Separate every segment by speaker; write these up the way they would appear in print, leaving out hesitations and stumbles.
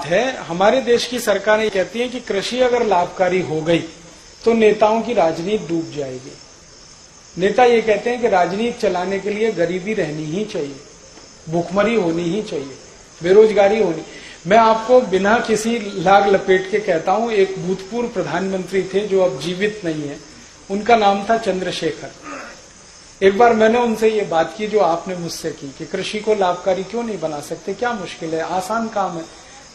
Speaker 1: है। हमारे देश की सरकार ये कहती है कि कृषि अगर लाभकारी हो गई तो नेताओं की राजनीति डूब जाएगी। नेता ये कहते हैं कि राजनीति चलाने के लिए गरीबी रहनी ही चाहिए, भूखमरी होनी ही चाहिए, बेरोजगारी होनी। मैं आपको बिना किसी लाग लपेट के कहता हूं, एक भूतपूर्व प्रधानमंत्री थे जो अब जीवित नहीं है, उनका नाम था चंद्रशेखर। एक बार मैंने उनसे ये बात की जो आपने मुझसे की कि कृषि को लाभकारी क्यों नहीं बना सकते, क्या मुश्किल है, आसान काम है।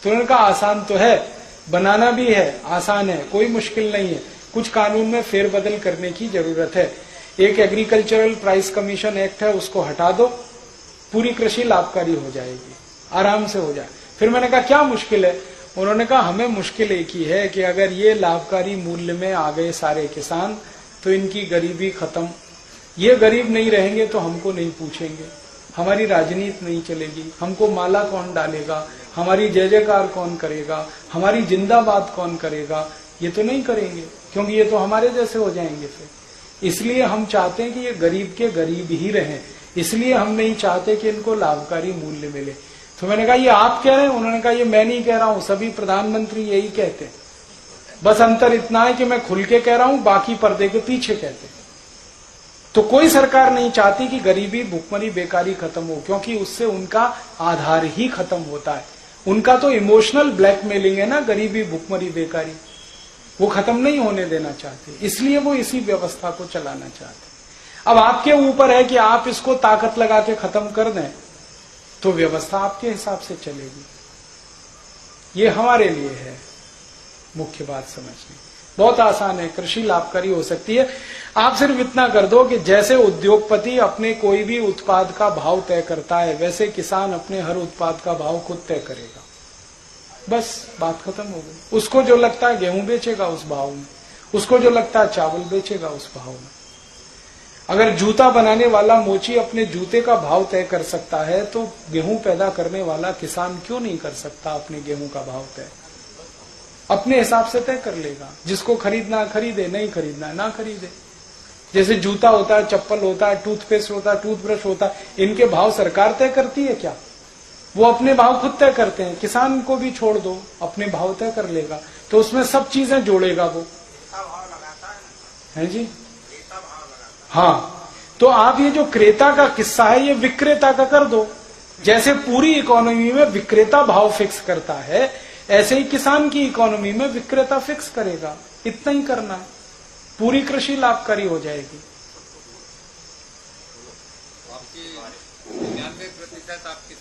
Speaker 1: तो उन्होंने कहा आसान तो है, बनाना भी है, आसान है, कोई मुश्किल नहीं है, कुछ कानून में फेरबदल करने की जरूरत है। एक एग्रीकल्चरल प्राइस कमीशन एक्ट है, उसको हटा दो, पूरी कृषि लाभकारी हो जाएगी, आराम से हो जाए। फिर मैंने कहा क्या मुश्किल है? उन्होंने कहा हमें मुश्किल एक ही है कि अगर ये लाभकारी मूल्य में आ गए सारे किसान तो इनकी गरीबी खत्म। ये गरीब नहीं रहेंगे तो हमको नहीं पूछेंगे, हमारी राजनीति नहीं चलेगी, हमको माला कौन डालेगा, हमारी जय जयकार कौन करेगा, हमारी जिंदाबाद कौन करेगा, ये तो नहीं करेंगे, क्योंकि ये तो हमारे जैसे हो जाएंगे फिर। इसलिए हम चाहते हैं कि ये गरीब के गरीब ही रहें, इसलिए हम नहीं चाहते कि इनको लाभकारी मूल्य मिले। तो मैंने कहा ये आप कह रहे हैं? उन्होंने कहा ये मैं नहीं कह रहा हूं, सभी प्रधानमंत्री यही कहते हैं, बस अंतर इतना है कि मैं खुल के कह रहा हूं, बाकी पर्दे के पीछे कहते हैं। तो कोई सरकार नहीं चाहती कि गरीबी, भुखमरी, बेकारी खत्म हो, क्योंकि उससे उनका आधार ही खत्म होता है। उनका तो इमोशनल ब्लैकमेलिंग है ना, गरीबी, भुखमरी, बेकारी, वो खत्म नहीं होने देना चाहते, इसलिए वो इसी व्यवस्था को चलाना चाहते। अब आपके ऊपर है कि आप इसको ताकत लगा के खत्म कर दें तो व्यवस्था आपके हिसाब से चलेगी। ये हमारे लिए है मुख्य बात समझनी। बहुत आसान है, कृषि लाभकारी हो सकती है। आप सिर्फ इतना कर दो कि जैसे उद्योगपति अपने कोई भी उत्पाद का भाव तय करता है, वैसे किसान अपने हर उत्पाद का भाव खुद तय करेगा, बस बात खत्म हो गई। उसको जो लगता है गेहूं बेचेगा उस भाव में, उसको जो लगता है चावल बेचेगा उस भाव में। अगर जूता बनाने वाला मोची अपने जूते का भाव तय कर सकता है तो गेहूं पैदा करने वाला किसान क्यों नहीं कर सकता अपने गेहूं का भाव तय? अपने हिसाब से तय कर लेगा। जिसको खरीदना खरीदे, नहीं खरीदना ना खरीदे। जैसे जूता होता है, चप्पल होता है, टूथपेस्ट होता है, टूथब्रश होता है, इनके भाव सरकार तय करती है क्या? वो अपने भाव खुद तय करते हैं। किसान को भी छोड़ दो, अपने भाव तय कर लेगा, तो उसमें सब चीजें जोड़ेगा वो, है जी। हाँ, तो आप ये जो क्रेता का किस्सा है ये विक्रेता का कर दो। जैसे पूरी इकोनॉमी में विक्रेता भाव फिक्स करता है, ऐसे ही किसान की इकोनॉमी में विक्रेता फिक्स करेगा। इतना ही करना है, पूरी कृषि लाभकारी हो जाएगी।
Speaker 2: आपकी 99% आपकी